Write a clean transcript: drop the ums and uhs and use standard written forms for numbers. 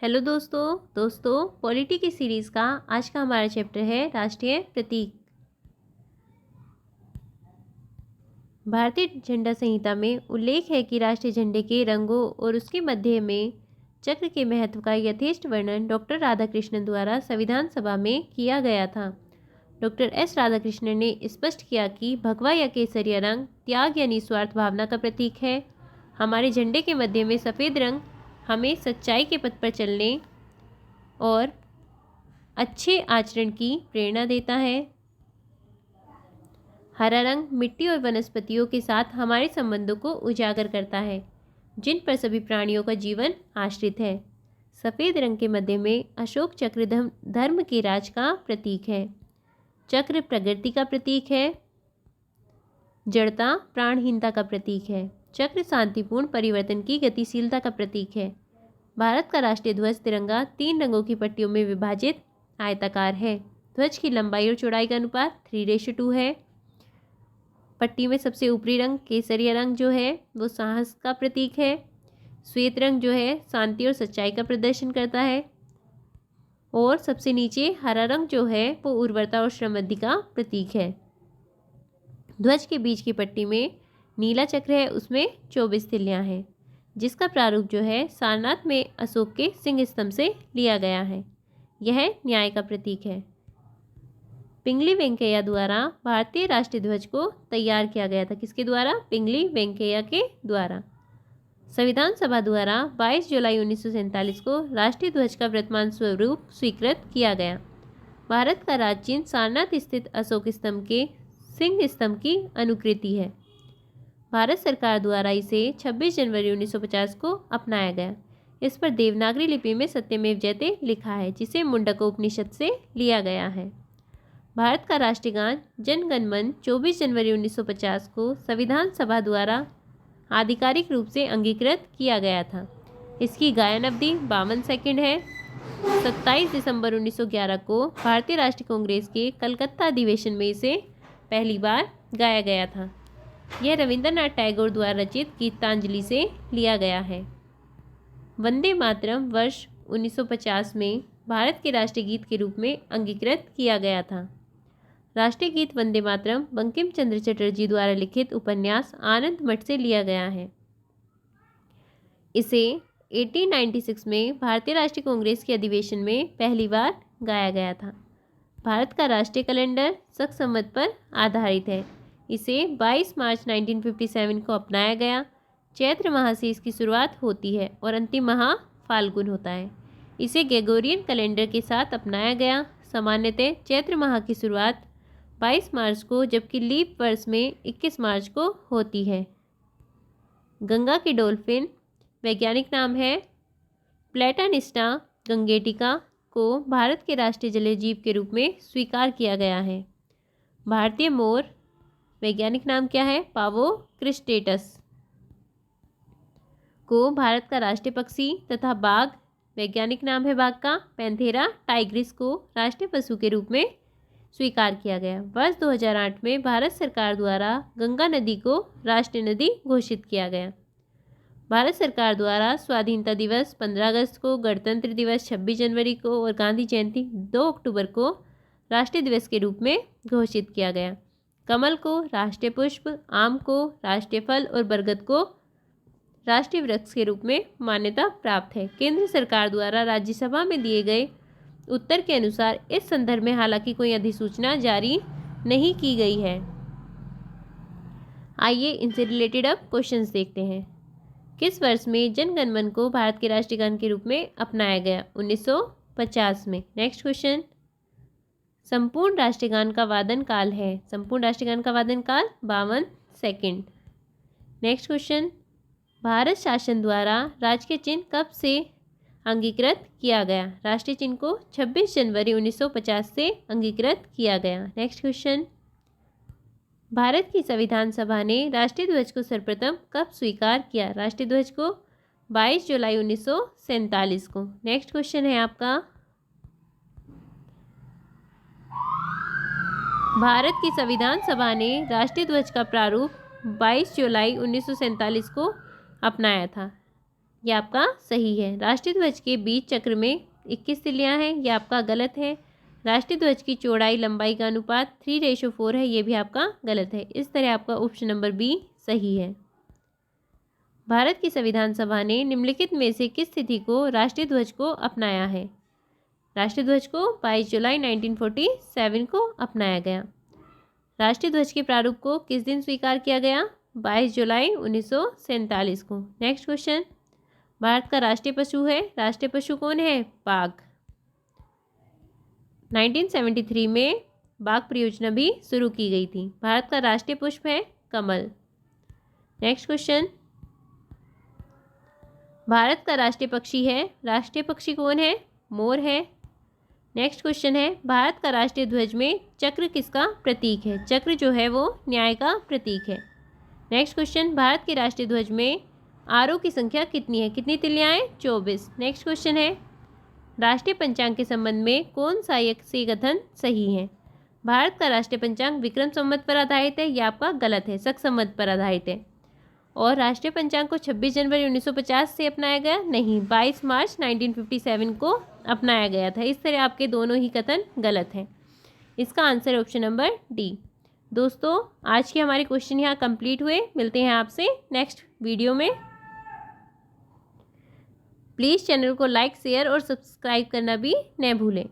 Hello दोस्तों polity की series का आज का हमारा चैप्टर है राष्ट्रीय प्रतीक। भारतीय झंडा संहिता में उल्लेख है कि राष्ट्रीय झंडे के रंगों और उसके मध्य में चक्र के महत्व का यथेष्ट वर्णन डॉक्टर राधाकृष्णन द्वारा संविधान सभा में किया गया था। डॉक्टर एस राधाकृष्णन ने स्पष्ट किया कि भगवा या केसरिया रंग त्याग या निस्वार्थ भावना का प्रतीक है। हमारे झंडे के मध्य में सफ़ेद रंग हमें सच्चाई के पथ पर चलने और अच्छे आचरण की प्रेरणा देता है। हरा रंग मिट्टी और वनस्पतियों के साथ हमारे संबंधों को उजागर करता है, जिन पर सभी प्राणियों का जीवन आश्रित है। सफ़ेद रंग के मध्य में अशोक चक्र धर्म के राज का प्रतीक है। चक्र प्रकृति का प्रतीक है। जड़ता प्राणहीनता का प्रतीक है। चक्र शांतिपूर्ण परिवर्तन की गतिशीलता का प्रतीक है। भारत का राष्ट्रीय ध्वज तिरंगा 3 रंगों की पट्टियों में विभाजित आयताकार है। ध्वज की लंबाई और चौड़ाई का अनुपात 3:2 है। पट्टी में सबसे ऊपरी रंग केसरिया रंग जो है वो साहस का प्रतीक है। श्वेत रंग जो है शांति और सच्चाई का प्रदर्शन करता है। और सबसे नीचे हरा रंग जो है वो उर्वरता और श्रमवृद्धि का प्रतीक है। ध्वज के बीच की पट्टी में नीला चक्र है, उसमें 24 तिल्लियाँ हैं, जिसका प्रारूप जो है सारनाथ में अशोक के सिंह स्तंभ से लिया गया है। यह न्याय का प्रतीक है। पिंगली वेंकैया द्वारा भारतीय राष्ट्रीय ध्वज को तैयार किया गया था। किसके द्वारा? पिंगली वेंकैया के द्वारा। संविधान सभा द्वारा 22 जुलाई 1947 को राष्ट्रीय ध्वज का वर्तमान स्वरूप स्वीकृत किया गया। भारत का राज चिन्ह सारनाथ स्थित अशोक स्तंभ के सिंह स्तंभ की अनुकृति है। भारत सरकार द्वारा इसे 26 जनवरी 1950 को अपनाया गया। इस पर देवनागरी लिपि में सत्यमेव जयते लिखा है, जिसे मुंडक उपनिषद से लिया गया है। भारत का राष्ट्रीय गान जन गण मन 24 जनवरी 1950 को संविधान सभा द्वारा आधिकारिक रूप से अंगीकृत किया गया था। इसकी गायन अवधि 52 सेकंड है। 27 दिसंबर 1911 को भारतीय राष्ट्रीय कांग्रेस के कलकत्ता अधिवेशन में इसे पहली बार गाया गया था। यह रविंद्रनाथ टैगोर द्वारा रचित गीतांजलि से लिया गया है। वंदे मातरम वर्ष 1950 में भारत के राष्ट्रीय गीत के रूप में अंगीकृत किया गया था। राष्ट्रीय गीत वंदे मातरम बंकिम चंद्र चटर्जी द्वारा लिखित उपन्यास आनंद मठ से लिया गया है। इसे 1896 में भारतीय राष्ट्रीय कांग्रेस के अधिवेशन में पहली बार गाया गया था। भारत का राष्ट्रीय कैलेंडर शक संवत पर आधारित है। इसे 22 मार्च 1957 को अपनाया गया। चैत्र माह से इसकी शुरुआत होती है और अंतिम माह फाल्गुन होता है। इसे ग्रेगोरियन कैलेंडर के साथ अपनाया गया। सामान्यतः चैत्र माह की शुरुआत 22 मार्च को, जबकि लीप वर्ष में 21 मार्च को होती है। गंगा की डॉल्फिन वैज्ञानिक नाम है प्लेटानिस्टा गंगेटिका को भारत के राष्ट्रीय जलीय जीव के रूप में स्वीकार किया गया है। भारतीय मोर वैज्ञानिक नाम क्या है? पावो क्रिस्टेटस को भारत का राष्ट्रीय पक्षी तथा बाघ वैज्ञानिक नाम है बाघ का पैंथेरा टाइग्रिस को राष्ट्रीय पशु के रूप में स्वीकार किया गया। वर्ष 2008 में भारत सरकार द्वारा गंगा नदी को राष्ट्रीय नदी घोषित किया गया। भारत सरकार द्वारा स्वाधीनता दिवस 15 अगस्त को, गणतंत्र दिवस 26 जनवरी को और गांधी जयंती 2 अक्टूबर को राष्ट्रीय दिवस के रूप में घोषित किया गया। कमल को राष्ट्रीय पुष्प, आम को राष्ट्रीय फल और बरगद को राष्ट्रीय वृक्ष के रूप में मान्यता प्राप्त है। केंद्र सरकार द्वारा राज्यसभा में दिए गए उत्तर के अनुसार इस संदर्भ में हालांकि कोई अधिसूचना जारी नहीं की गई है। आइए इनसे रिलेटेड अब क्वेश्चंस देखते हैं। किस वर्ष में जन गण मन को भारत के राष्ट्रीय गान के रूप में अपनाया गया? 1950 में। नेक्स्ट क्वेश्चन, संपूर्ण राष्ट्रीय गान का वादन काल है? संपूर्ण राष्ट्रीय गान का वादन काल 52 सेकंड। नेक्स्ट क्वेश्चन, भारत शासन द्वारा राजकीय चिन्ह कब से अंगीकृत किया गया? राष्ट्रीय चिन्ह को 26 जनवरी 1950 से अंगीकृत किया गया। नेक्स्ट क्वेश्चन, भारत की संविधान सभा ने राष्ट्रीय ध्वज को सर्वप्रथम कब स्वीकार किया? राष्ट्रीय ध्वज को 22 जुलाई 1947 को। नेक्स्ट क्वेश्चन है आपका, भारत की संविधान सभा ने राष्ट्रीय ध्वज का प्रारूप 22 जुलाई 1947 को अपनाया था। ये आपका सही है। राष्ट्रीय ध्वज के बीच चक्र में 21 तिलियाँ हैं, ये आपका गलत है। राष्ट्रीय ध्वज की चौड़ाई लंबाई का अनुपात 3:4 है, ये भी आपका गलत है। इस तरह आपका ऑप्शन नंबर बी सही है। भारत की संविधान सभा ने निम्नलिखित में से किस तिथि को राष्ट्रीय ध्वज को अपनाया है? राष्ट्रीय ध्वज को 22 जुलाई 1947 को अपनाया गया। राष्ट्रीय ध्वज के प्रारूप को किस दिन स्वीकार किया गया? 22 जुलाई 1947 को। नेक्स्ट क्वेश्चन, भारत का राष्ट्रीय पशु है, राष्ट्रीय पशु कौन है? बाघ। 1973 में बाघ परियोजना भी शुरू की गई थी। भारत का राष्ट्रीय पुष्प है कमल। नेक्स्ट क्वेश्चन, भारत का राष्ट्रीय पक्षी है, राष्ट्रीय पक्षी कौन है? मोर है। नेक्स्ट क्वेश्चन है, भारत का राष्ट्रीय ध्वज में चक्र किसका प्रतीक है? चक्र जो है वो न्याय का प्रतीक है। नेक्स्ट क्वेश्चन, भारत के राष्ट्रीय ध्वज में आरोह की संख्या कितनी है? कितनी तिलियाँ हैं? 24। नेक्स्ट क्वेश्चन है, राष्ट्रीय पंचांग के संबंध में कौन सा से कथन सही है? भारत का राष्ट्रीय पंचांग विक्रम संवत पर आधारित है, यह आपका गलत है, शक संवत पर आधारित है। और राष्ट्रीय पंचांग को 26 जनवरी 1950 से अपनाया गया? नहीं, 22 मार्च 1957 को अपनाया गया था। इस तरह आपके दोनों ही कथन गलत हैं। इसका आंसर है ऑप्शन नंबर डी। दोस्तों, आज के हमारे क्वेश्चन यहाँ कंप्लीट हुए। मिलते हैं आपसे नेक्स्ट वीडियो में। प्लीज़ चैनल को लाइक, शेयर और सब्सक्राइब करना भी न भूलें।